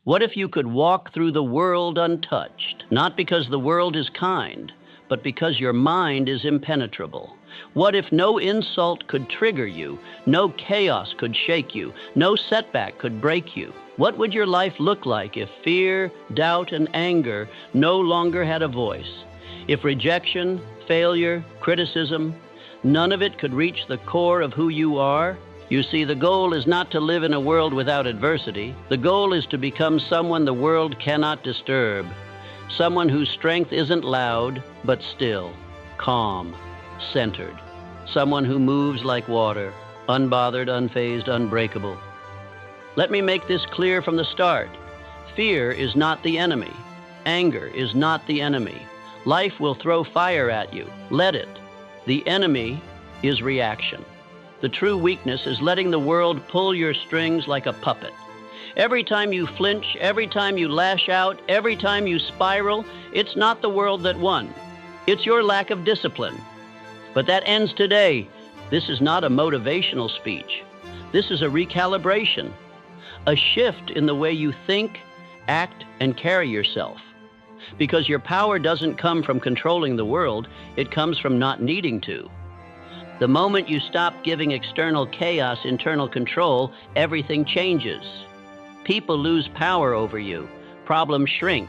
What if you could walk through the world untouched, not because the world is kind, but because your mind is impenetrable? What if no insult could trigger you, no chaos could shake you, no setback could break you? What would your life look like if fear, doubt, and anger no longer had a voice? If rejection, failure, criticism, none of it could reach the core of who you are? You see, the goal is not to live in a world without adversity. The goal is to become someone the world cannot disturb, someone whose strength isn't loud, but still, calm, centered, someone who moves like water, unbothered, unfazed, unbreakable. Let me make this clear from the start. Fear is not the enemy. Anger is not the enemy. Life will throw fire at you. Let it. The enemy is reaction. The true weakness is letting the world pull your strings like a puppet. Every time you flinch, every time you lash out, every time you spiral, it's not the world that won. It's your lack of discipline. But that ends today. This is not a motivational speech. This is a recalibration, a shift in the way you think, act, and carry yourself. Because your power doesn't come from controlling the world, it comes from not needing to. The moment you stop giving external chaos internal control, everything changes. People lose power over you, problems shrink,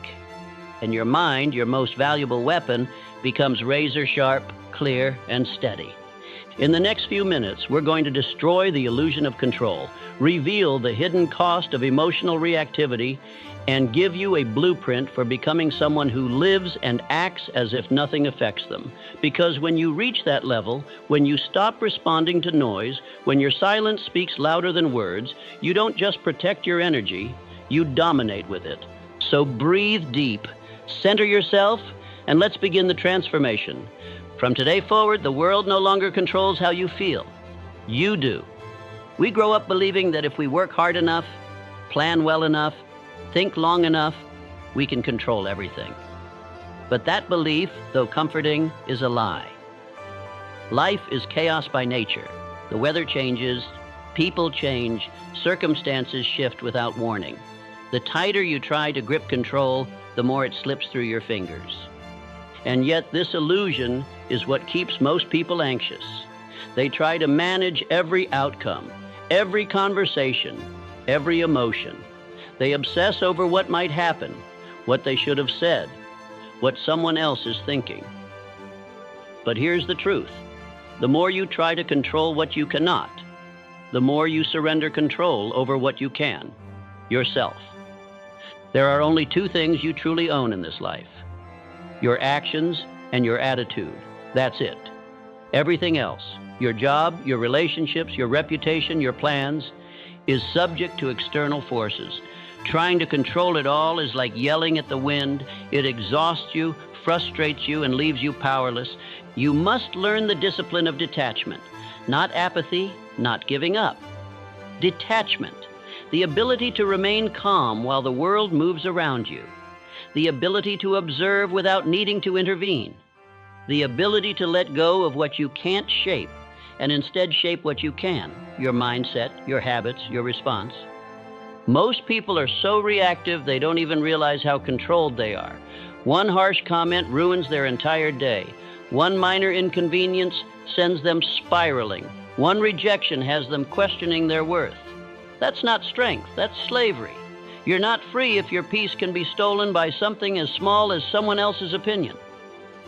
and your mind, your most valuable weapon, becomes razor sharp, clear, and steady. In the next few minutes, we're going to destroy the illusion of control, reveal the hidden cost of emotional reactivity, and give you a blueprint for becoming someone who lives and acts as if nothing affects them. Because when you reach that level, when you stop responding to noise, when your silence speaks louder than words, you don't just protect your energy, you dominate with it. So breathe deep, center yourself, and let's begin the transformation. From today forward, the world no longer controls how you feel. You do. We grow up believing that if we work hard enough, plan well enough, think long enough, we can control everything. But that belief, though comforting, is a lie. Life is chaos by nature. The weather changes, people change, circumstances shift without warning. The tighter you try to grip control, the more it slips through your fingers. And yet this illusion is what keeps most people anxious. They try to manage every outcome, every conversation, every emotion. They obsess over what might happen, what they should have said, what someone else is thinking. But here's the truth. The more you try to control what you cannot, the more you surrender control over what you can, yourself. There are only two things you truly own in this life: your actions and your attitude. That's it. Everything else, your job, your relationships, your reputation, your plans, is subject to external forces. Trying to control it all is like yelling at the wind. It exhausts you, frustrates you, and leaves you powerless. You must learn the discipline of detachment. Not apathy, not giving up. Detachment. The ability to remain calm while the world moves around you. The ability to observe without needing to intervene. The ability to let go of what you can't shape and instead shape what you can, your mindset, your habits, your response. Most people are so reactive they don't even realize how controlled they are. One harsh comment ruins their entire day. One minor inconvenience sends them spiraling. One rejection has them questioning their worth. That's not strength, that's slavery. You're not free if your peace can be stolen by something as small as someone else's opinion.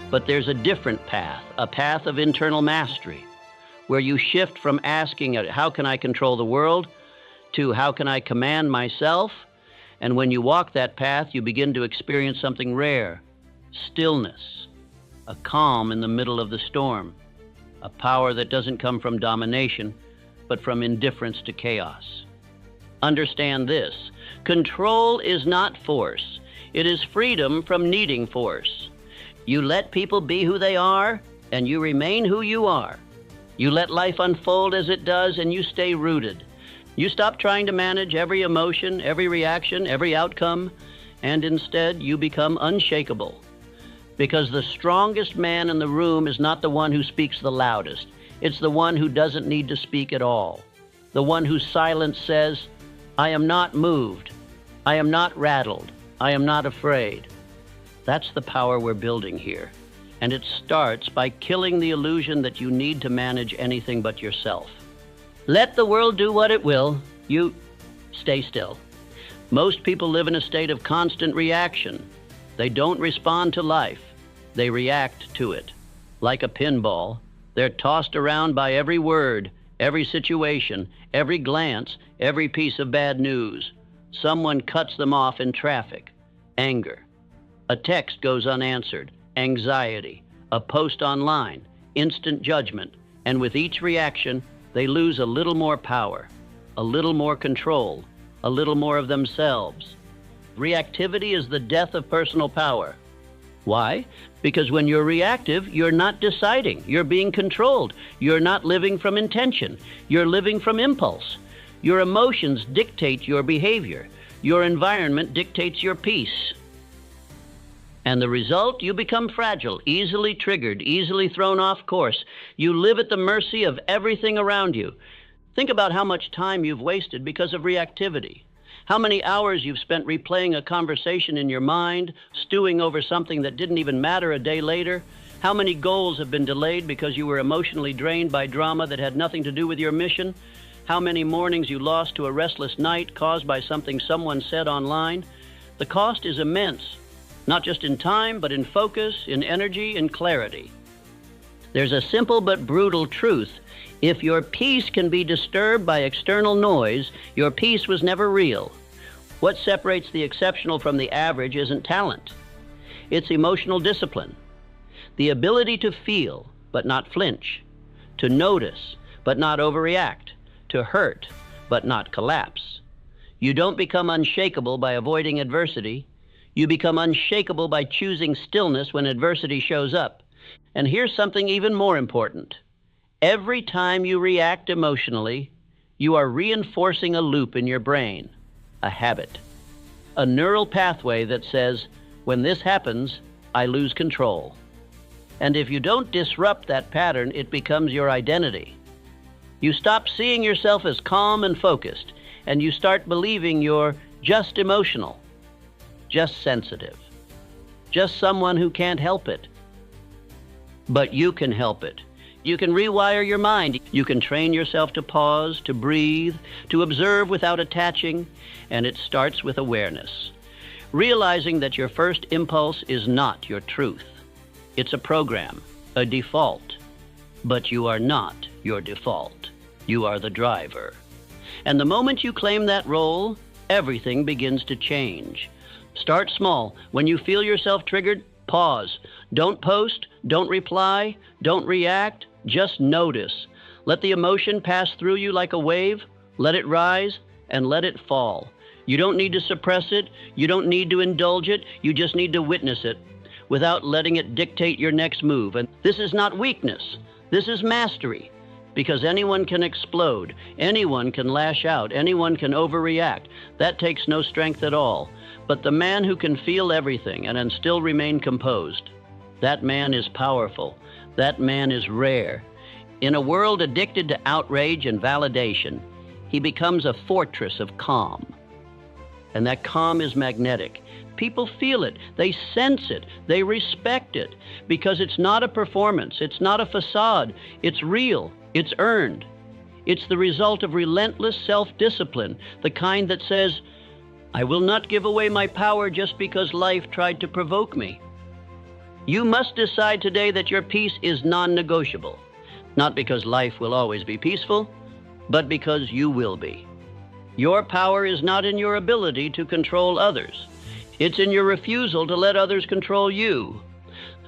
But there's a different path, a path of internal mastery, where you shift from asking, how can I control the world, to how can I command myself? And when you walk that path, you begin to experience something rare: stillness, a calm in the middle of the storm, a power that doesn't come from domination, but from indifference to chaos. Understand this: control is not force. It is freedom from needing force. You let people be who they are, and you remain who you are. You let life unfold as it does, and you stay rooted. You stop trying to manage every emotion, every reaction, every outcome, and instead you become unshakable. Because the strongest man in the room is not the one who speaks the loudest. It's the one who doesn't need to speak at all. The one whose silence says, I am not moved. I am not rattled. I am not afraid. That's the power we're building here. And it starts by killing the illusion that you need to manage anything but yourself. Let the world do what it will. You stay still. Most people live in a state of constant reaction. They don't respond to life. They react to it. Like a pinball, they're tossed around by every word, every situation, every glance, every piece of bad news. Someone cuts them off in traffic. Anger. A text goes unanswered. Anxiety. A post online. Instant judgment. And with each reaction, they lose a little more power, a little more control, a little more of themselves. Reactivity is the death of personal power. Why? Because when you're reactive, you're not deciding. You're being controlled. You're not living from intention. You're living from impulse. Your emotions dictate your behavior. Your environment dictates your peace. And the result, you become fragile, easily triggered, easily thrown off course. You live at the mercy of everything around you. Think about how much time you've wasted because of reactivity. How many hours you've spent replaying a conversation in your mind, stewing over something that didn't even matter a day later. How many goals have been delayed because you were emotionally drained by drama that had nothing to do with your mission? How many mornings you lost to a restless night caused by something someone said online? The cost is immense. Not just in time, but in focus, in energy, in clarity. There's a simple but brutal truth. If your peace can be disturbed by external noise, your peace was never real. What separates the exceptional from the average isn't talent. It's emotional discipline. The ability to feel, but not flinch. To notice, but not overreact. To hurt, but not collapse. You don't become unshakable by avoiding adversity. You become unshakable by choosing stillness when adversity shows up. And here's something even more important. Every time you react emotionally, you are reinforcing a loop in your brain, a habit, a neural pathway that says, when this happens, I lose control. And if you don't disrupt that pattern, it becomes your identity. You stop seeing yourself as calm and focused, and you start believing you're just emotional. Just sensitive, just someone who can't help it. But you can help it. You can rewire your mind. You can train yourself to pause, to breathe, to observe without attaching, and it starts with awareness. Realizing that your first impulse is not your truth. It's a program, a default. But you are not your default. You are the driver. And the moment you claim that role, everything begins to change. Start small. When you feel yourself triggered, pause. Don't post, don't reply, don't react, just notice. Let the emotion pass through you like a wave, let it rise, and let it fall. You don't need to suppress it, you don't need to indulge it, you just need to witness it without letting it dictate your next move. And this is not weakness, this is mastery. Because anyone can explode, anyone can lash out, anyone can overreact. That takes no strength at all. But the man who can feel everything and still remain composed, that man is powerful. That man is rare. In a world addicted to outrage and validation, he becomes a fortress of calm. And that calm is magnetic. People feel it, they sense it, they respect it, because it's not a performance, it's not a facade, it's real, it's earned. It's the result of relentless self-discipline, the kind that says, I will not give away my power just because life tried to provoke me. You must decide today that your peace is non-negotiable, not because life will always be peaceful, but because you will be. Your power is not in your ability to control others. It's in your refusal to let others control you.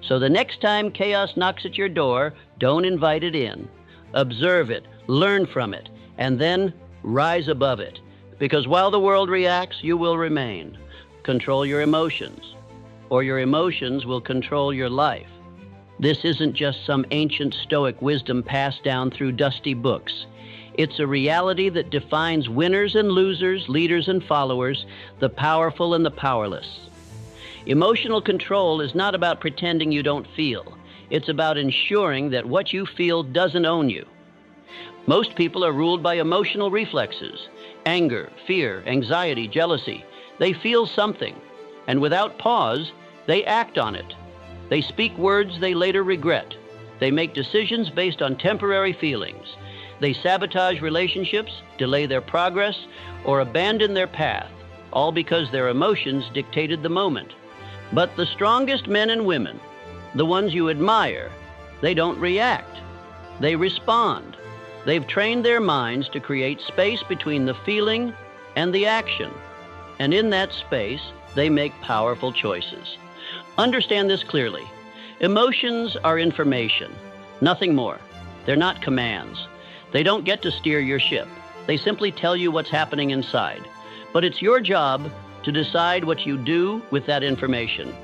So the next time chaos knocks at your door, don't invite it in. Observe it, learn from it, and then rise above it. Because while the world reacts, you will remain. Control your emotions, or your emotions will control your life. This isn't just some ancient Stoic wisdom passed down through dusty books. It's a reality that defines winners and losers, leaders and followers, the powerful and the powerless. Emotional control is not about pretending you don't feel. It's about ensuring that what you feel doesn't own you. Most people are ruled by emotional reflexes: anger, fear, anxiety, jealousy. They feel something, and without pause, they act on it. They speak words they later regret. They make decisions based on temporary feelings. They sabotage relationships, delay their progress, or abandon their path, all because their emotions dictated the moment. But the strongest men and women, the ones you admire, they don't react. They respond. They've trained their minds to create space between the feeling and the action. And in that space, they make powerful choices. Understand this clearly. Emotions are information, nothing more. They're not commands. They don't get to steer your ship. They simply tell you what's happening inside. But it's your job to decide what you do with that information.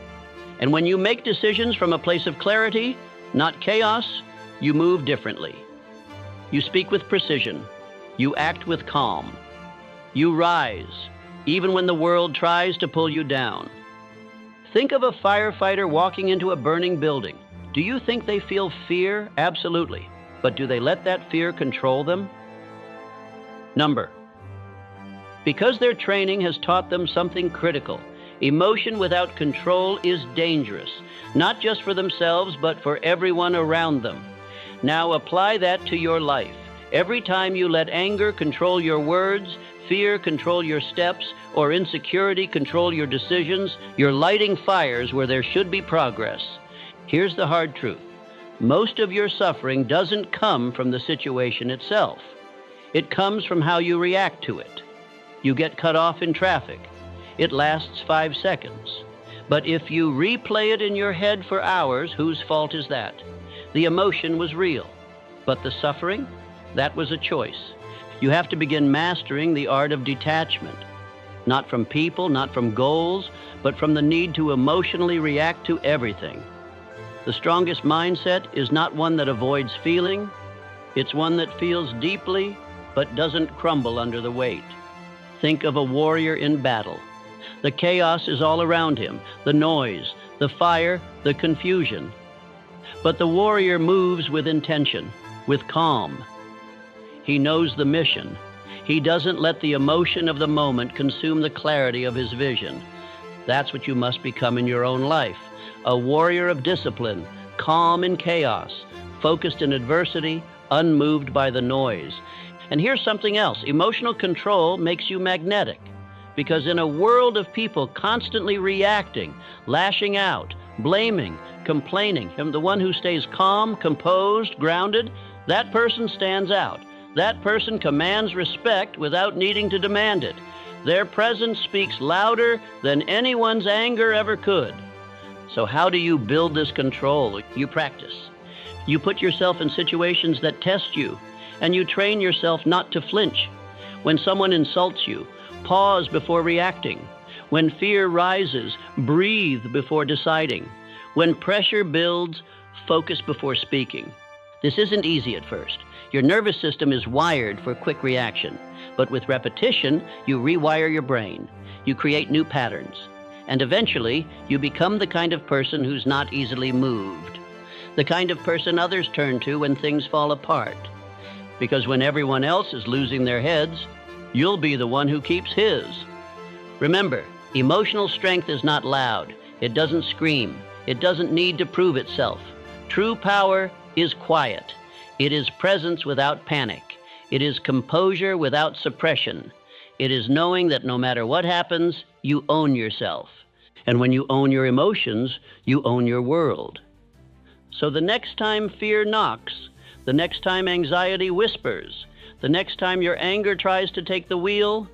And when you make decisions from a place of clarity, not chaos, you move differently. You speak with precision. You act with calm. You rise, even when the world tries to pull you down. Think of a firefighter walking into a burning building. Do you think they feel fear? Absolutely. But do they let that fear control them? Because their training has taught them something critical. Emotion without control is dangerous, not just for themselves, but for everyone around them. Now apply that to your life. Every time you let anger control your words, fear control your steps, or insecurity control your decisions, you're lighting fires where there should be progress. Here's the hard truth. Most of your suffering doesn't come from the situation itself. It comes from how you react to it. You get cut off in traffic. It lasts 5 seconds. But if you replay it in your head for hours, whose fault is that? The emotion was real. But the suffering? That was a choice. You have to begin mastering the art of detachment. Not from people, not from goals, but from the need to emotionally react to everything. The strongest mindset is not one that avoids feeling. It's one that feels deeply, but doesn't crumble under the weight. Think of a warrior in battle. The chaos is all around him, the noise, the fire, the confusion. But the warrior moves with intention, with calm. He knows the mission. He doesn't let the emotion of the moment consume the clarity of his vision. That's what you must become in your own life. A warrior of discipline, calm in chaos, focused in adversity, unmoved by the noise. And here's something else. Emotional control makes you magnetic. Because in a world of people constantly reacting, lashing out, blaming, complaining, and the one who stays calm, composed, grounded, that person stands out. That person commands respect without needing to demand it. Their presence speaks louder than anyone's anger ever could. So how do you build this control? You practice. You put yourself in situations that test you, and you train yourself not to flinch. When someone insults you, pause before reacting. When fear rises, breathe before deciding. When pressure builds, focus before speaking. This isn't easy at first. Your nervous system is wired for quick reaction, but with repetition, you rewire your brain. You create new patterns, and eventually, you become the kind of person who's not easily moved, the kind of person others turn to when things fall apart. Because when everyone else is losing their heads, you'll be the one who keeps his. Remember, emotional strength is not loud. It doesn't scream. It doesn't need to prove itself. True power is quiet. It is presence without panic. It is composure without suppression. It is knowing that no matter what happens, you own yourself. And when you own your emotions, you own your world. So the next time fear knocks, the next time anxiety whispers, the next time your anger tries to take the wheel,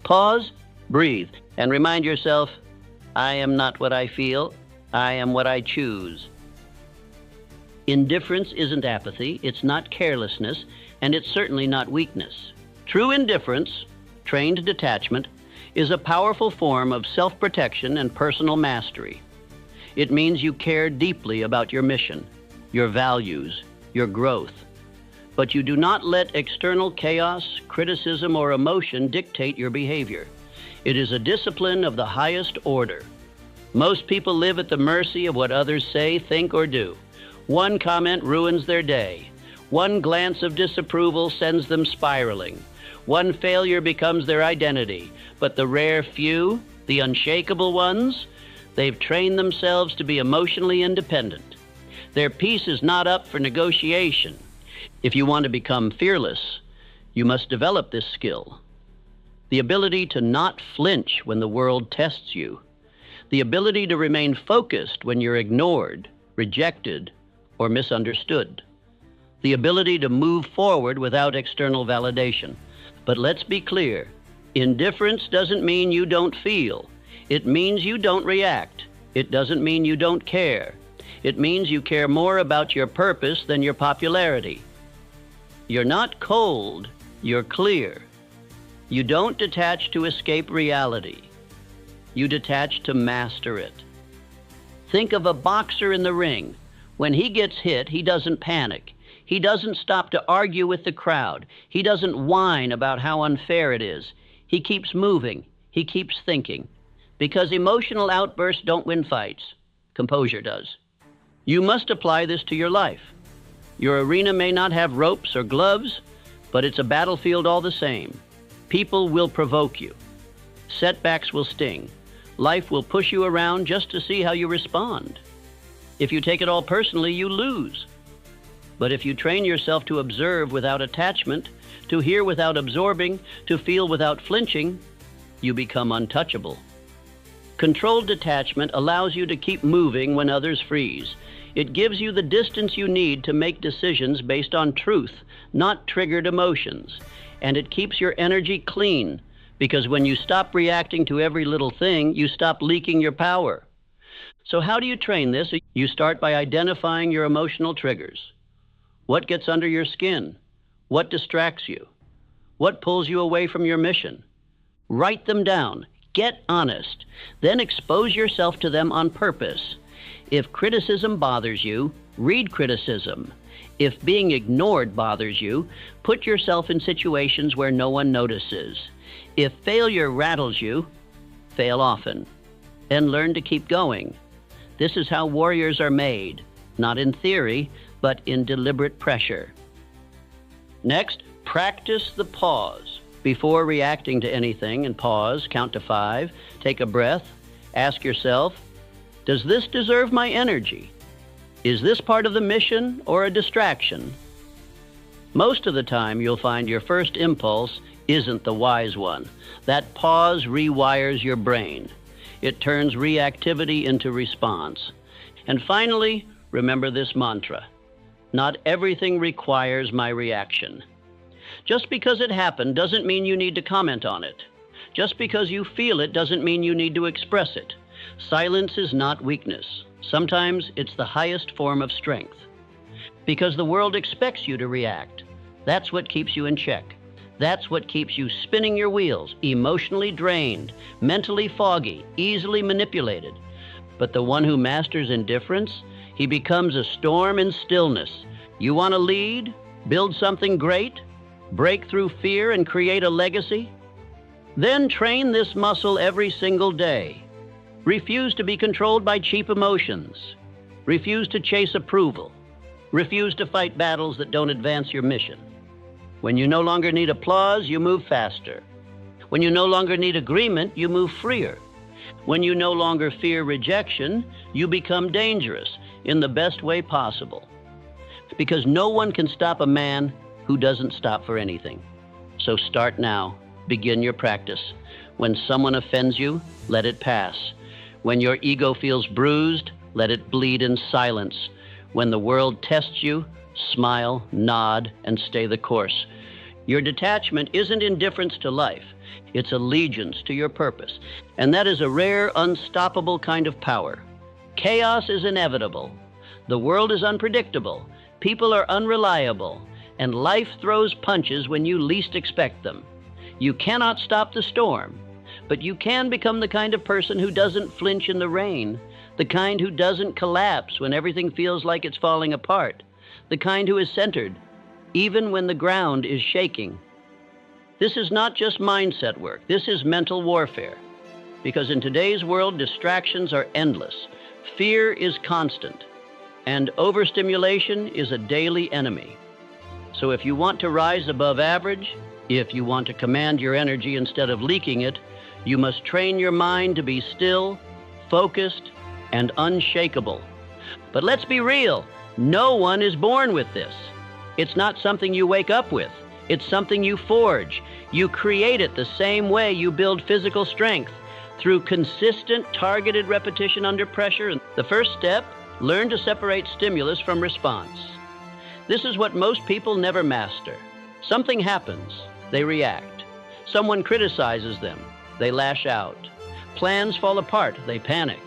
pause, breathe, and remind yourself, I am not what I feel, I am what I choose. Indifference isn't apathy, it's not carelessness, and it's certainly not weakness. True indifference, trained detachment, is a powerful form of self-protection and personal mastery. It means you care deeply about your mission, your values, your growth. But you do not let external chaos, criticism, or emotion dictate your behavior. It is a discipline of the highest order. Most people live at the mercy of what others say, think, or do. One comment ruins their day. One glance of disapproval sends them spiraling. One failure becomes their identity, but the rare few, the unshakable ones, they've trained themselves to be emotionally independent. Their peace is not up for negotiation. If you want to become fearless, you must develop this skill. The ability to not flinch when the world tests you. The ability to remain focused when you're ignored, rejected, or misunderstood. The ability to move forward without external validation. But let's be clear, indifference doesn't mean you don't feel. It means you don't react. It doesn't mean you don't care. It means you care more about your purpose than your popularity. You're not cold, you're clear. You don't detach to escape reality. You detach to master it. Think of a boxer in the ring. When he gets hit, he doesn't panic. He doesn't stop to argue with the crowd. He doesn't whine about how unfair it is. He keeps moving. He keeps thinking. Because emotional outbursts don't win fights. Composure does. You must apply this to your life. Your arena may not have ropes or gloves, but it's a battlefield all the same. People will provoke you. Setbacks will sting. Life will push you around just to see how you respond. If you take it all personally, you lose. But if you train yourself to observe without attachment, to hear without absorbing, to feel without flinching, you become untouchable. Controlled detachment allows you to keep moving when others freeze. It gives you the distance you need to make decisions based on truth, not triggered emotions. And it keeps your energy clean, because when you stop reacting to every little thing, you stop leaking your power. So how do you train this? You start by identifying your emotional triggers. What gets under your skin? What distracts you? What pulls you away from your mission? Write them down. Get honest. Then expose yourself to them on purpose. If criticism bothers you, read criticism. If being ignored bothers you, put yourself in situations where no one notices. If failure rattles you, fail often. And learn to keep going. This is how warriors are made, not in theory, but in deliberate pressure. Next, practice the pause. Before reacting to anything, and pause, count to 5, take a breath, ask yourself, does this deserve my energy? Is this part of the mission or a distraction? Most of the time, you'll find your first impulse isn't the wise one. That pause rewires your brain. It turns reactivity into response. And finally, remember this mantra. Not everything requires my reaction. Just because it happened doesn't mean you need to comment on it. Just because you feel it doesn't mean you need to express it. Silence is not weakness. Sometimes it's the highest form of strength. Because the world expects you to react. That's what keeps you in check. That's what keeps you spinning your wheels, emotionally drained, mentally foggy, easily manipulated. But the one who masters indifference, he becomes a storm in stillness. You want to lead, build something great, break through fear and create a legacy? Then train this muscle every single day. Refuse to be controlled by cheap emotions. Refuse to chase approval. Refuse to fight battles that don't advance your mission. When you no longer need applause, you move faster. When you no longer need agreement, you move freer. When you no longer fear rejection, you become dangerous in the best way possible. Because no one can stop a man who doesn't stop for anything. So start now. Begin your practice. When someone offends you, let it pass. When your ego feels bruised, let it bleed in silence. When the world tests you, smile, nod, and stay the course. Your detachment isn't indifference to life. It's allegiance to your purpose. And that is a rare, unstoppable kind of power. Chaos is inevitable. The world is unpredictable. People are unreliable. And life throws punches when you least expect them. You cannot stop the storm, but you can become the kind of person who doesn't flinch in the rain, the kind who doesn't collapse when everything feels like it's falling apart, the kind who is centered, even when the ground is shaking. This is not just mindset work. This is mental warfare. Because in today's world, distractions are endless. Fear is constant. And overstimulation is a daily enemy. So if you want to rise above average, If you want to command your energy instead of leaking it, you must train your mind to be still, focused, and unshakable. But let's be real, no one is born with this. It's not something you wake up with. It's something you forge. You create it the same way you build physical strength, through consistent, targeted repetition under pressure. The first step, learn to separate stimulus from response. This is what most people never master. Something happens, they react. Someone criticizes them, they lash out. Plans fall apart, they panic.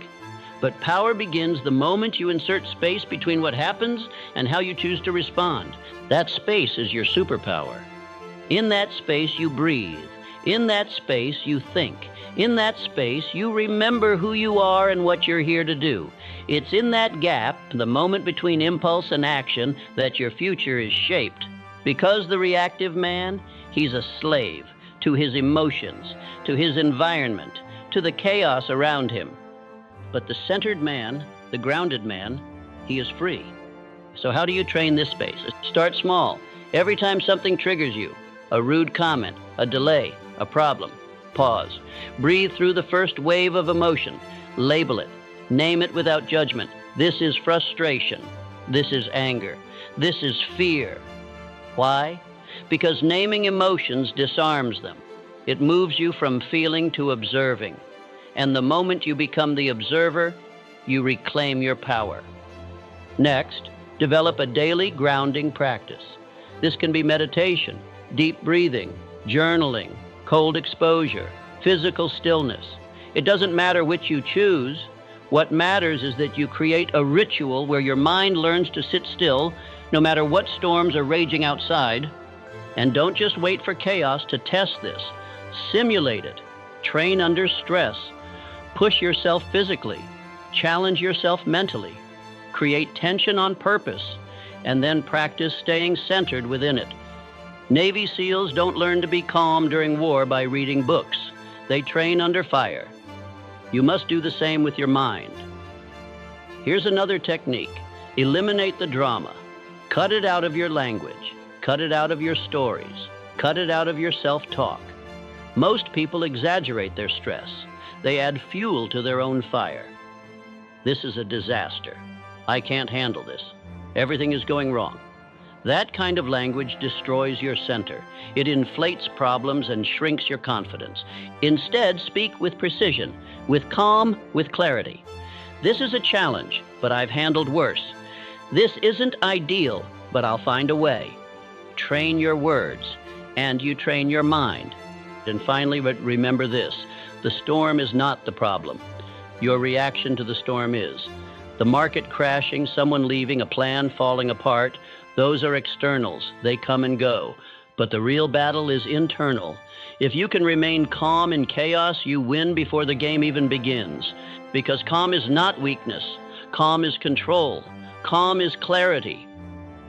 But power begins the moment you insert space between what happens and how you choose to respond. That space is your superpower. In that space, you breathe. In that space, you think. In that space, you remember who you are and what you're here to do. It's in that gap, the moment between impulse and action, that your future is shaped. Because the reactive man, he's a slave to his emotions, to his environment, to the chaos around him. But the centered man, the grounded man, he is free. So how do you train this space? Start small. Every time something triggers you, a rude comment, a delay, a problem, pause. Breathe through the first wave of emotion. Label it. Name it without judgment. This is frustration. This is anger. This is fear. Why? Because naming emotions disarms them. It moves you from feeling to observing. And the moment you become the observer, you reclaim your power. Next, develop a daily grounding practice. This can be meditation, deep breathing, journaling, cold exposure, physical stillness. It doesn't matter which you choose. What matters is that you create a ritual where your mind learns to sit still no matter what storms are raging outside. And don't just wait for chaos to test this. Simulate it. Train under stress. Push yourself physically. Challenge yourself mentally. Create tension on purpose, and then practice staying centered within it. Navy SEALs don't learn to be calm during war by reading books. They train under fire. You must do the same with your mind. Here's another technique. Eliminate the drama. Cut it out of your language. Cut it out of your stories. Cut it out of your self-talk. Most people exaggerate their stress. They add fuel to their own fire. This is a disaster. I can't handle this. Everything is going wrong. That kind of language destroys your center. It inflates problems and shrinks your confidence. Instead, speak with precision, with calm, with clarity. This is a challenge, but I've handled worse. This isn't ideal, but I'll find a way. Train your words, and you train your mind. And finally, remember this. The storm is not the problem. Your reaction to the storm is. The market crashing, someone leaving, a plan falling apart, those are externals. They come and go. But the real battle is internal. If you can remain calm in chaos, you win before the game even begins. Because calm is not weakness. Calm is control. Calm is clarity.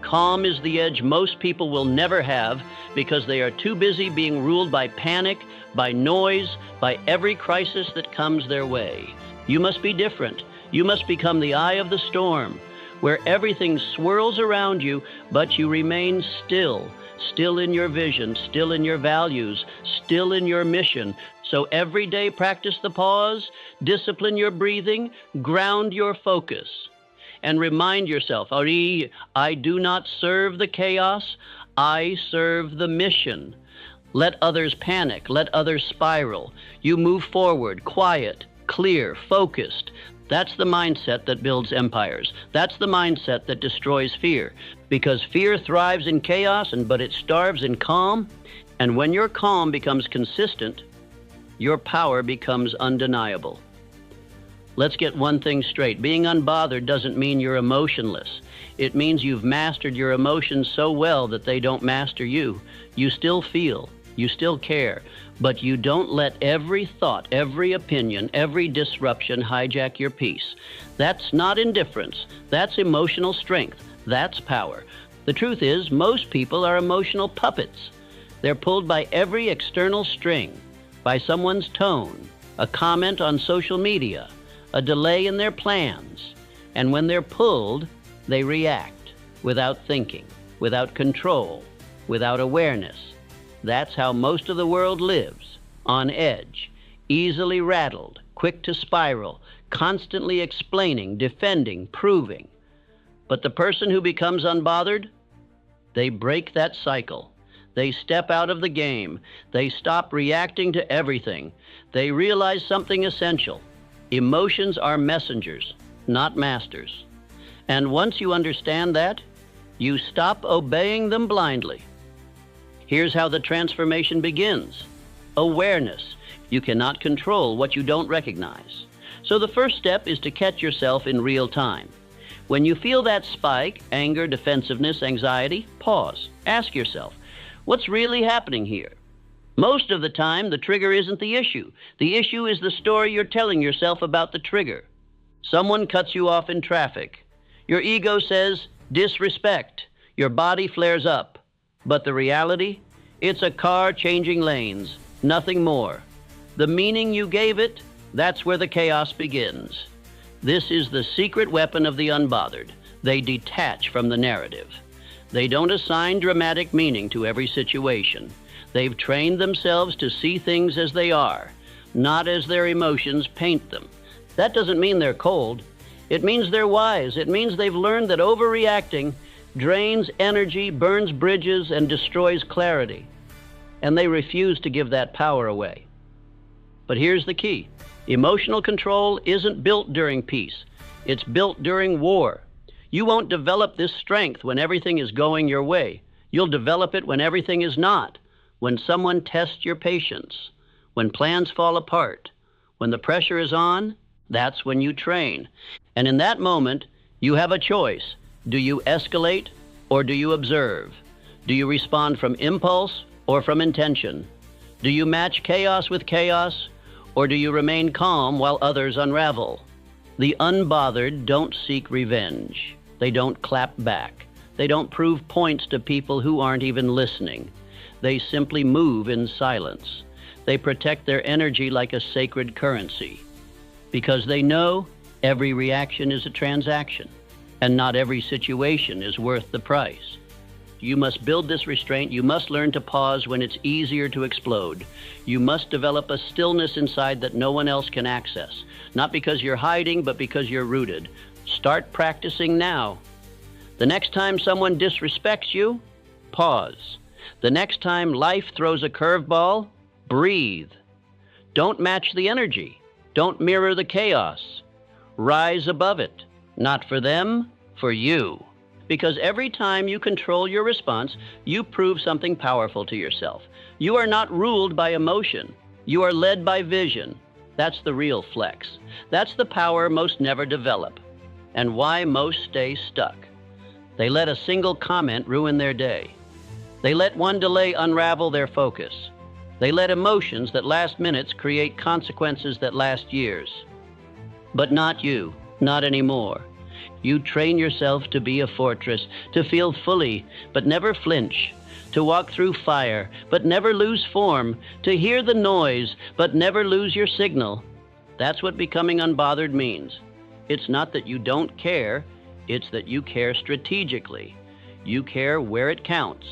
Calm is the edge most people will never have because they are too busy being ruled by panic, by noise, by every crisis that comes their way. You must be different. You must become the eye of the storm, where everything swirls around you, but you remain still, still in your vision, still in your values, still in your mission. So every day practice the pause, discipline your breathing, ground your focus. And remind yourself, Ari, I do not serve the chaos, I serve the mission. Let others panic, let others spiral. You move forward, quiet, clear, focused. That's the mindset that builds empires. That's the mindset that destroys fear. Because fear thrives in chaos, but it starves in calm. And when your calm becomes consistent, your power becomes undeniable. Let's get one thing straight. Being unbothered doesn't mean you're emotionless. It means you've mastered your emotions so well that they don't master you. You still feel, you still care, but you don't let every thought, every opinion, every disruption hijack your peace. That's not indifference. That's emotional strength. That's power. The truth is, most people are emotional puppets. They're pulled by every external string, by someone's tone, a comment on social media, a delay in their plans. And when they're pulled, they react without thinking, without control, without awareness. That's how most of the world lives, on edge, easily rattled, quick to spiral, constantly explaining, defending, proving. But the person who becomes unbothered, they break that cycle. They step out of the game. They stop reacting to everything. They realize something essential. Emotions are messengers, not masters. And once you understand that, you stop obeying them blindly. Here's how the transformation begins. Awareness. You cannot control what you don't recognize. So the first step is to catch yourself in real time. When you feel that spike, anger, defensiveness, anxiety, pause. Ask yourself, what's really happening here? Most of the time, the trigger isn't the issue. The issue is the story you're telling yourself about the trigger. Someone cuts you off in traffic. Your ego says, disrespect. Your body flares up. But the reality? It's a car changing lanes, nothing more. The meaning you gave it, that's where the chaos begins. This is the secret weapon of the unbothered. They detach from the narrative. They don't assign dramatic meaning to every situation. They've trained themselves to see things as they are, not as their emotions paint them. That doesn't mean they're cold. It means they're wise. It means they've learned that overreacting drains energy, burns bridges, and destroys clarity. And they refuse to give that power away. But here's the key. Emotional control isn't built during peace. It's built during war. You won't develop this strength when everything is going your way. You'll develop it when everything is not, when someone tests your patience, when plans fall apart, when the pressure is on, that's when you train. And in that moment, you have a choice. Do you escalate or do you observe? Do you respond from impulse or from intention? Do you match chaos with chaos or do you remain calm while others unravel? The unbothered don't seek revenge. They don't clap back. They don't prove points to people who aren't even listening. They simply move in silence. They protect their energy like a sacred currency because they know every reaction is a transaction. And not every situation is worth the price. You must build this restraint. You must learn to pause when it's easier to explode. You must develop a stillness inside that no one else can access. Not because you're hiding, but because you're rooted. Start practicing now. The next time someone disrespects you, pause. The next time life throws a curveball, breathe. Don't match the energy. Don't mirror the chaos. Rise above it. Not for them, for you. Because every time you control your response, you prove something powerful to yourself. You are not ruled by emotion. You are led by vision. That's the real flex. That's the power most never develop, and why most stay stuck. They let a single comment ruin their day. They let one delay unravel their focus. They let emotions that last minutes create consequences that last years. But not you, not anymore. You train yourself to be a fortress, to feel fully, but never flinch, to walk through fire, but never lose form, to hear the noise, but never lose your signal. That's what becoming unbothered means. It's not that you don't care, it's that you care strategically. You care where it counts.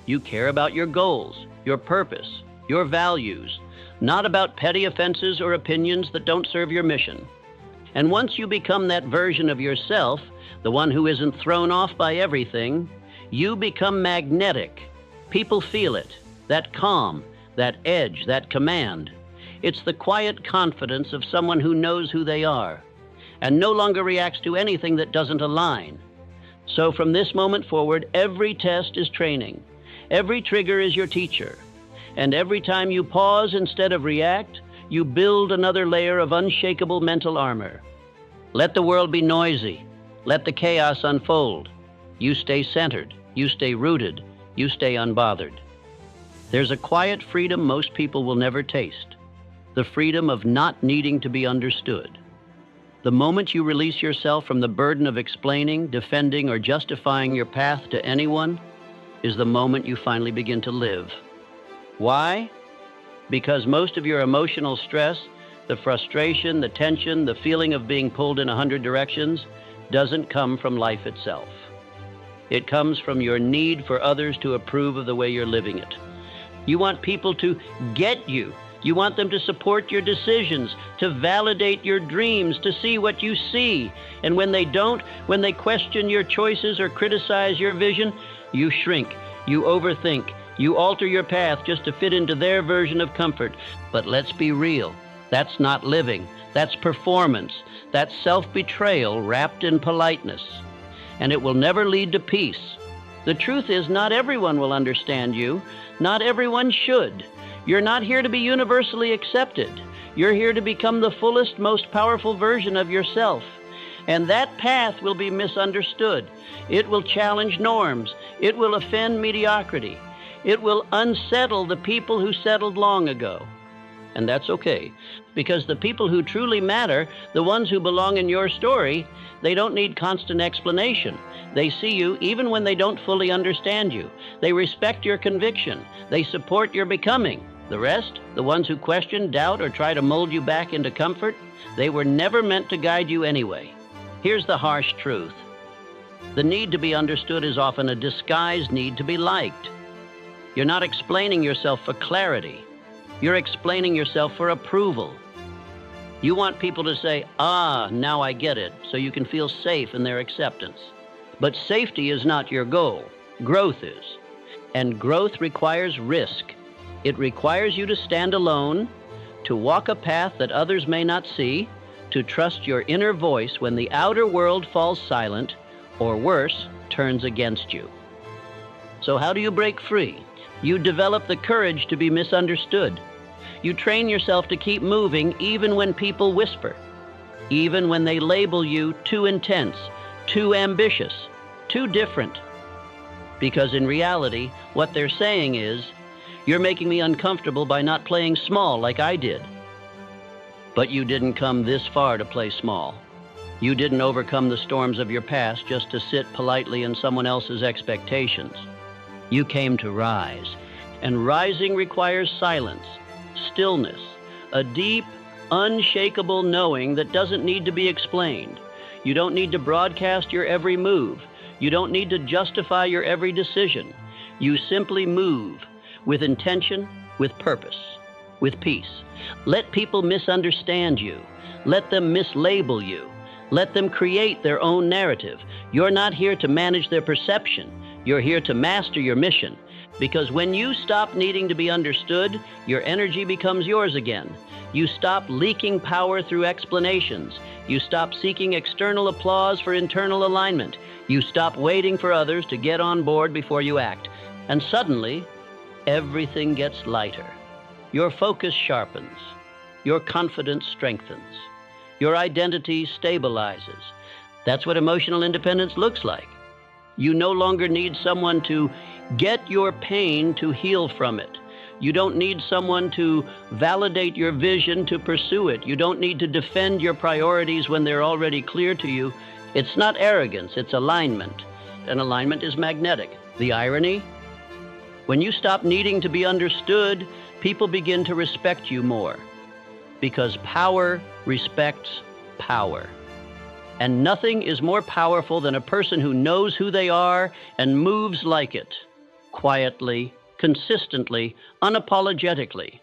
You care about your goals, your purpose, your values, not about petty offenses or opinions that don't serve your mission. And once you become that version of yourself, the one who isn't thrown off by everything, you become magnetic. People feel it, that calm, that edge, that command. It's the quiet confidence of someone who knows who they are and no longer reacts to anything that doesn't align. So from this moment forward, every test is training. Every trigger is your teacher. And every time you pause instead of react, you build another layer of unshakable mental armor. Let the world be noisy. Let the chaos unfold. You stay centered. You stay rooted. You stay unbothered. There's a quiet freedom most people will never taste. The freedom of not needing to be understood. The moment you release yourself from the burden of explaining, defending, or justifying your path to anyone is the moment you finally begin to live. Why? Because most of your emotional stress, the frustration, the tension, the feeling of being pulled in 100 directions, doesn't come from life itself. It comes from your need for others to approve of the way you're living it. You want people to get you. You want them to support your decisions, to validate your dreams, to see what you see. And when they don't, when they question your choices or criticize your vision, you shrink, you overthink, you alter your path just to fit into their version of comfort. But let's be real. That's not living. That's performance. That's self-betrayal wrapped in politeness. And it will never lead to peace. The truth is, not everyone will understand you. Not everyone should. You're not here to be universally accepted. You're here to become the fullest, most powerful version of yourself. And that path will be misunderstood. It will challenge norms. It will offend mediocrity. It will unsettle the people who settled long ago. And that's okay, because the people who truly matter, the ones who belong in your story, they don't need constant explanation. They see you even when they don't fully understand you. They respect your conviction. They support your becoming. The rest, the ones who question, doubt, or try to mold you back into comfort, they were never meant to guide you anyway. Here's the harsh truth. The need to be understood is often a disguised need to be liked. You're not explaining yourself for clarity. You're explaining yourself for approval. You want people to say, "Ah, now I get it," so you can feel safe in their acceptance. But safety is not your goal. Growth is. And growth requires risk. It requires you to stand alone, to walk a path that others may not see, to trust your inner voice when the outer world falls silent, or worse, turns against you. So how do you break free? You develop the courage to be misunderstood. You train yourself to keep moving even when people whisper, even when they label you too intense, too ambitious, too different. Because in reality, what they're saying is, "You're making me uncomfortable by not playing small like I did." But you didn't come this far to play small. You didn't overcome the storms of your past just to sit politely in someone else's expectations. You came to rise, and rising requires silence, stillness, a deep, unshakable knowing that doesn't need to be explained. You don't need to broadcast your every move. You don't need to justify your every decision. You simply move with intention, with purpose, with peace. Let people misunderstand you. Let them mislabel you. Let them create their own narrative. You're not here to manage their perception. You're here to master your mission. Because when you stop needing to be understood, your energy becomes yours again. You stop leaking power through explanations. You stop seeking external applause for internal alignment. You stop waiting for others to get on board before you act. And suddenly, everything gets lighter. Your focus sharpens. Your confidence strengthens. Your identity stabilizes. That's what emotional independence looks like. You no longer need someone to get your pain to heal from it. You don't need someone to validate your vision to pursue it. You don't need to defend your priorities when they're already clear to you. It's not arrogance, it's alignment. And alignment is magnetic. The irony? When you stop needing to be understood, people begin to respect you more. Because power respects power. And nothing is more powerful than a person who knows who they are and moves like it, quietly, consistently, unapologetically.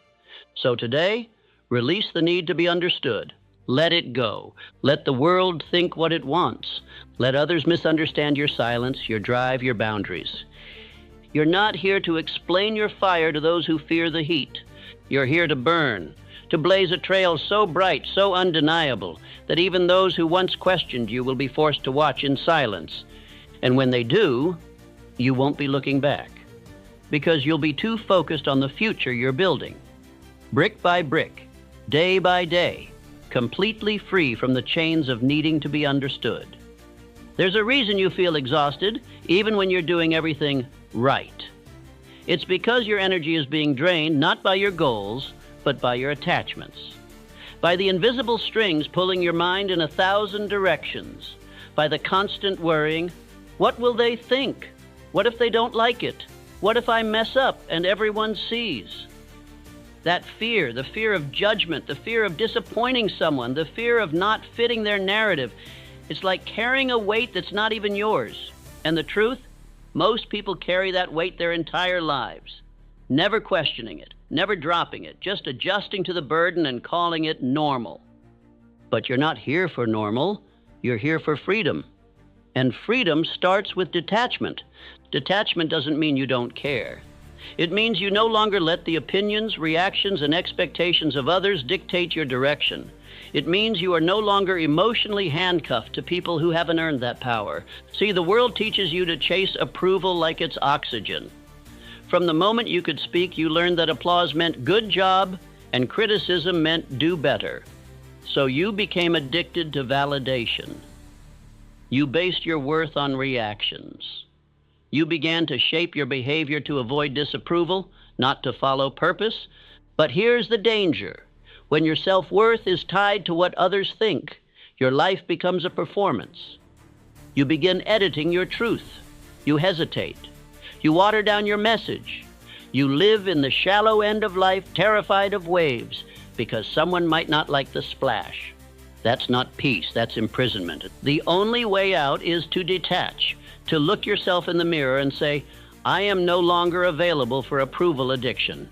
So today, release the need to be understood. Let it go. Let the world think what it wants. Let others misunderstand your silence, your drive, your boundaries. You're not here to explain your fire to those who fear the heat. You're here to burn, to blaze a trail so bright, so undeniable, that even those who once questioned you will be forced to watch in silence. And when they do, you won't be looking back, because you'll be too focused on the future you're building. Brick by brick, day by day, completely free from the chains of needing to be understood. There's a reason you feel exhausted, even when you're doing everything right. It's because your energy is being drained not by your goals, but by your attachments. By the invisible strings pulling your mind in 1,000 directions. By the constant worrying, what will they think? What if they don't like it? What if I mess up and everyone sees? That fear, the fear of judgment, the fear of disappointing someone, the fear of not fitting their narrative, it's like carrying a weight that's not even yours. And the truth, most people carry that weight their entire lives. never questioning it, never dropping it, just adjusting to the burden and calling it normal. But you're not here for normal, you're here for freedom. And freedom starts with detachment. Detachment doesn't mean you don't care. It means you no longer let the opinions, reactions, and expectations of others dictate your direction. It means you are no longer emotionally handcuffed to people who haven't earned that power. See, the world teaches you to chase approval like it's oxygen. From the moment you could speak, you learned that applause meant good job and criticism meant do better. So you became addicted to validation. You based your worth on reactions. You began to shape your behavior to avoid disapproval, not to follow purpose. But here's the danger. When your self-worth is tied to what others think, your life becomes a performance. You begin editing your truth. You hesitate. You water down your message. You live in the shallow end of life, terrified of waves, because someone might not like the splash. That's not peace, that's imprisonment. The only way out is to detach, to look yourself in the mirror and say, I am no longer available for approval addiction.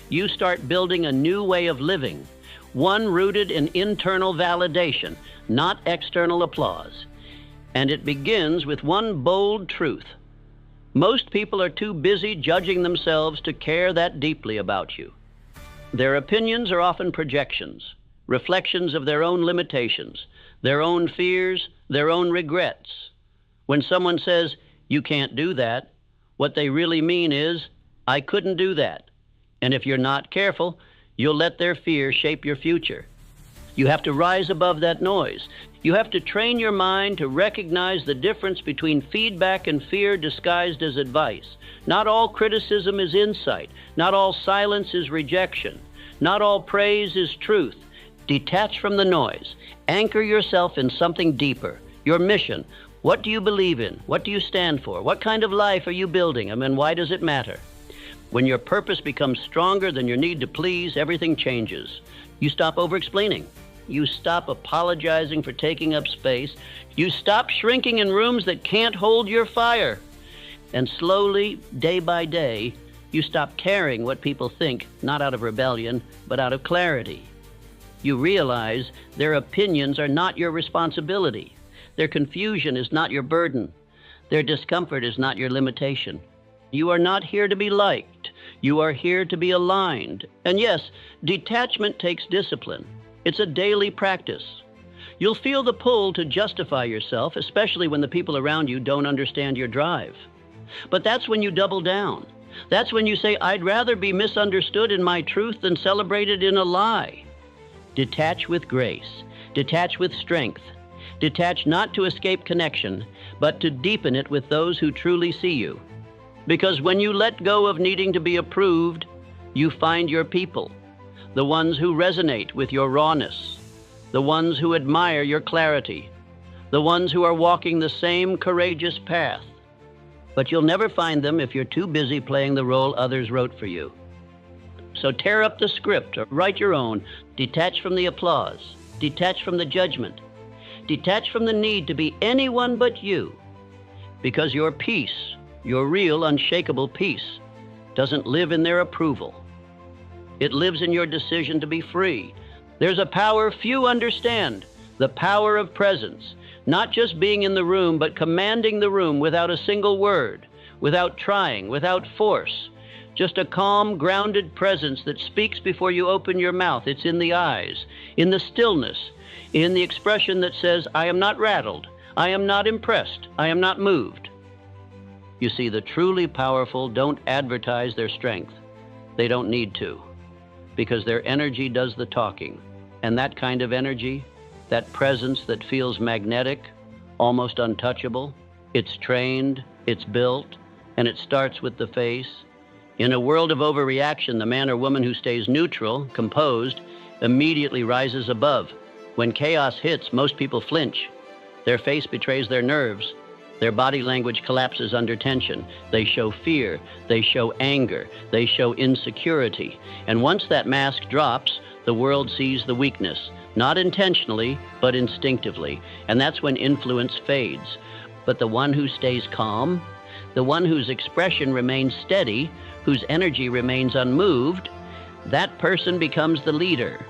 You start building a new way of living, one rooted in internal validation, not external applause. And it begins with one bold truth. Most people are too busy judging themselves to care that deeply about you. Their opinions are often projections, reflections of their own limitations, their own fears, their own regrets. When someone says, you can't do that, what they really mean is, I couldn't do that. And if you're not careful, you'll let their fear shape your future. You have to rise above that noise. You have to train your mind to recognize the difference between feedback and fear disguised as advice. Not all criticism is insight. Not all silence is rejection. Not all praise is truth. Detach from the noise. Anchor yourself in something deeper. Your mission. What do you believe in? What do you stand for? What kind of life are you building? And why does it matter? When your purpose becomes stronger than your need to please, everything changes. You stop over-explaining. You stop apologizing for taking up space. You stop shrinking in rooms that can't hold your fire. And slowly, day by day, you stop caring what people think, not out of rebellion, but out of clarity. You realize their opinions are not your responsibility. Their confusion is not your burden. Their discomfort is not your limitation. You are not here to be liked. You are here to be aligned. And yes, detachment takes discipline. It's a daily practice. You'll feel the pull to justify yourself, especially when the people around you don't understand your drive. But that's when you double down. That's when you say, I'd rather be misunderstood in my truth than celebrated in a lie. Detach with grace. Detach with strength. Detach not to escape connection, but to deepen it with those who truly see you. Because when you let go of needing to be approved, you find your people. The ones who resonate with your rawness, the ones who admire your clarity, the ones who are walking the same courageous path. But you'll never find them if you're too busy playing the role others wrote for you. So tear up the script or write your own. Detach from the applause. Detach from the judgment. Detach from the need to be anyone but you. Because your peace, your real unshakable peace, doesn't live in their approval. It lives in your decision to be free. There's a power few understand, the power of presence. Not just being in the room, but commanding the room without a single word, without trying, without force. Just a calm, grounded presence that speaks before you open your mouth. It's in the eyes, in the stillness, in the expression that says, I am not rattled, I am not impressed, I am not moved. You see, the truly powerful don't advertise their strength. They don't need to, because their energy does the talking. And that kind of energy, that presence that feels magnetic, almost untouchable, it's trained, it's built, and it starts with the face. In a world of overreaction, the man or woman who stays neutral, composed, immediately rises above. When chaos hits, most people flinch. Their face betrays their nerves. Their body language collapses under tension. They show fear. They show anger. They show insecurity. And once that mask drops, the world sees the weakness, not intentionally, but instinctively. And that's when influence fades. But the one who stays calm, the one whose expression remains steady, whose energy remains unmoved, that person becomes the leader.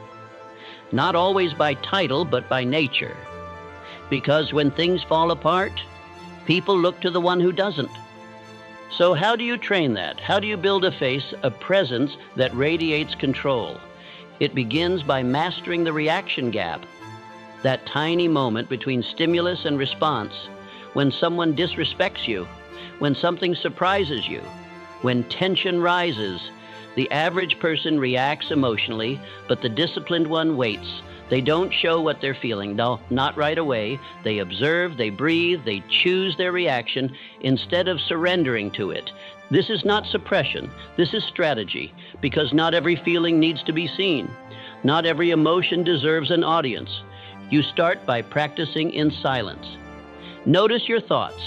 Not always by title, but by nature. Because when things fall apart, people look to the one who doesn't. So how do you train that? How do you build a face, a presence that radiates control? It begins by mastering the reaction gap, that tiny moment between stimulus and response, when someone disrespects you, when something surprises you, when tension rises. The average person reacts emotionally, but the disciplined one waits. They don't show what they're feeling. No, not right away. They observe, they breathe, they choose their reaction instead of surrendering to it. This is not suppression. This is strategy, because not every feeling needs to be seen. Not every emotion deserves an audience. You start by practicing in silence. Notice your thoughts.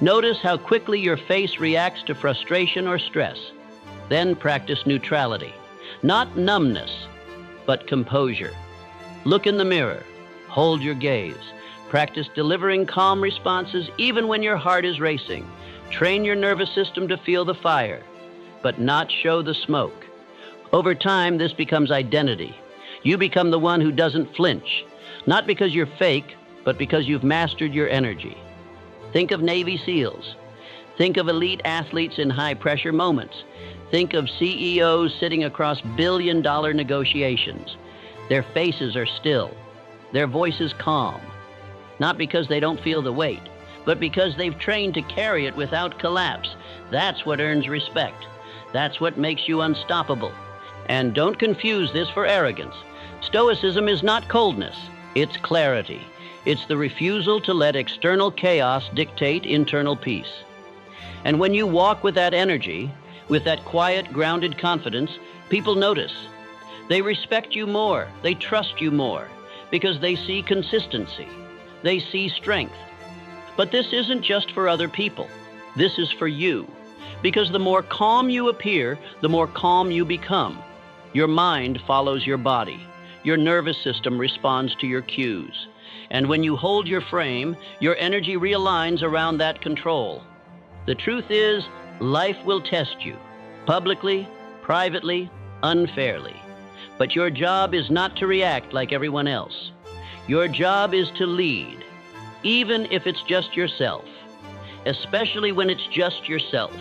Notice how quickly your face reacts to frustration or stress. Then practice neutrality. Not numbness, but composure. Look in the mirror. Hold your gaze. Practice delivering calm responses even when your heart is racing. Train your nervous system to feel the fire, but not show the smoke. Over time, this becomes identity. You become the one who doesn't flinch, not because you're fake, but because you've mastered your energy. Think of Navy SEALs. Think of elite athletes in high-pressure moments. Think of CEOs sitting across billion-dollar negotiations. Their faces are still, their voices calm, not because they don't feel the weight, but because they've trained to carry it without collapse. That's what earns respect. That's what makes you unstoppable. And don't confuse this for arrogance. Stoicism is not coldness, it's clarity. It's the refusal to let external chaos dictate internal peace. And when you walk with that energy, with that quiet, grounded confidence, people notice. They respect you more, they trust you more, because they see consistency, they see strength. But this isn't just for other people, this is for you. Because the more calm you appear, the more calm you become. Your mind follows your body. Your nervous system responds to your cues. And when you hold your frame, your energy realigns around that control. The truth is, life will test you, publicly, privately, unfairly. But your job is not to react like everyone else. Your job is to lead, even if it's just yourself, especially when it's just yourself.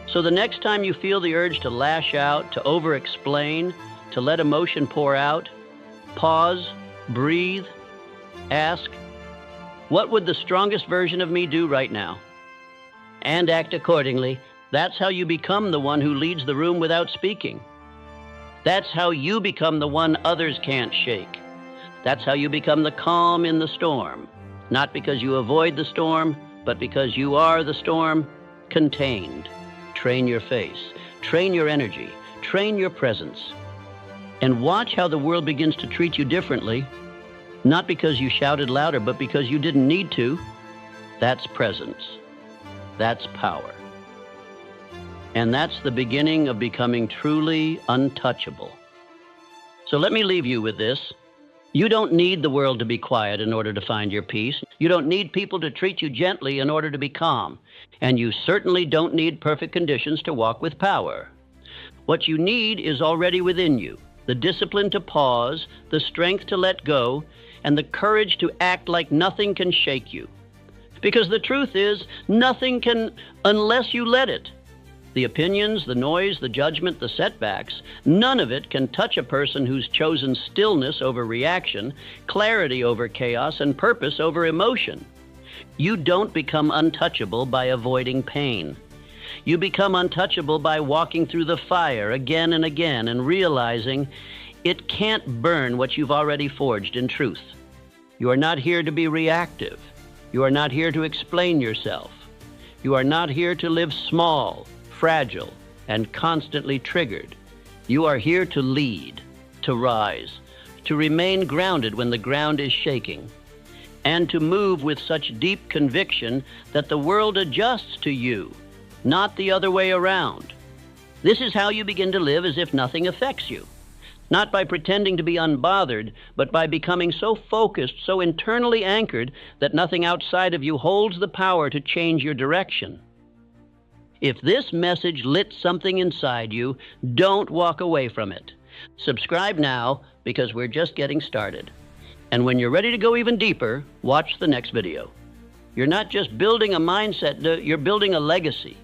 So the next time you feel the urge to lash out, to over-explain, to let emotion pour out, pause, breathe, ask, what would the strongest version of me do right now? And act accordingly. That's how you become the one who leads the room without speaking. That's how you become the one others can't shake. That's how you become the calm in the storm. Not because you avoid the storm, but because you are the storm, contained. Train your face, train your energy, train your presence. And watch how the world begins to treat you differently, not because you shouted louder, but because you didn't need to. That's presence. That's power. And that's the beginning of becoming truly untouchable. So let me leave you with this. You don't need the world to be quiet in order to find your peace. You don't need people to treat you gently in order to be calm. And you certainly don't need perfect conditions to walk with power. What you need is already within you. The discipline to pause, the strength to let go, and the courage to act like nothing can shake you. Because the truth is, nothing can unless you let it. The opinions, the noise, the judgment, the setbacks, none of it can touch a person who's chosen stillness over reaction, clarity over chaos, and purpose over emotion. You don't become untouchable by avoiding pain. You become untouchable by walking through the fire again and again and realizing it can't burn what you've already forged in truth. You are not here to be reactive. You are not here to explain yourself. You are not here to live small, fragile, and constantly triggered. You are here to lead, to rise, to remain grounded when the ground is shaking, and to move with such deep conviction that the world adjusts to you, not the other way around. This is how you begin to live as if nothing affects you, not by pretending to be unbothered, but by becoming so focused, so internally anchored that nothing outside of you holds the power to change your direction. If this message lit something inside you, don't walk away from it. Subscribe now because we're just getting started. And when you're ready to go even deeper, watch the next video. You're not just building a mindset, you're building a legacy.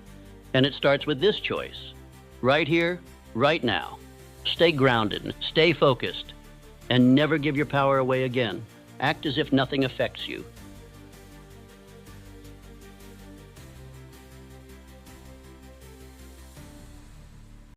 And it starts with this choice. Right here, right now. Stay grounded, stay focused, and never give your power away again. Act as if nothing affects you.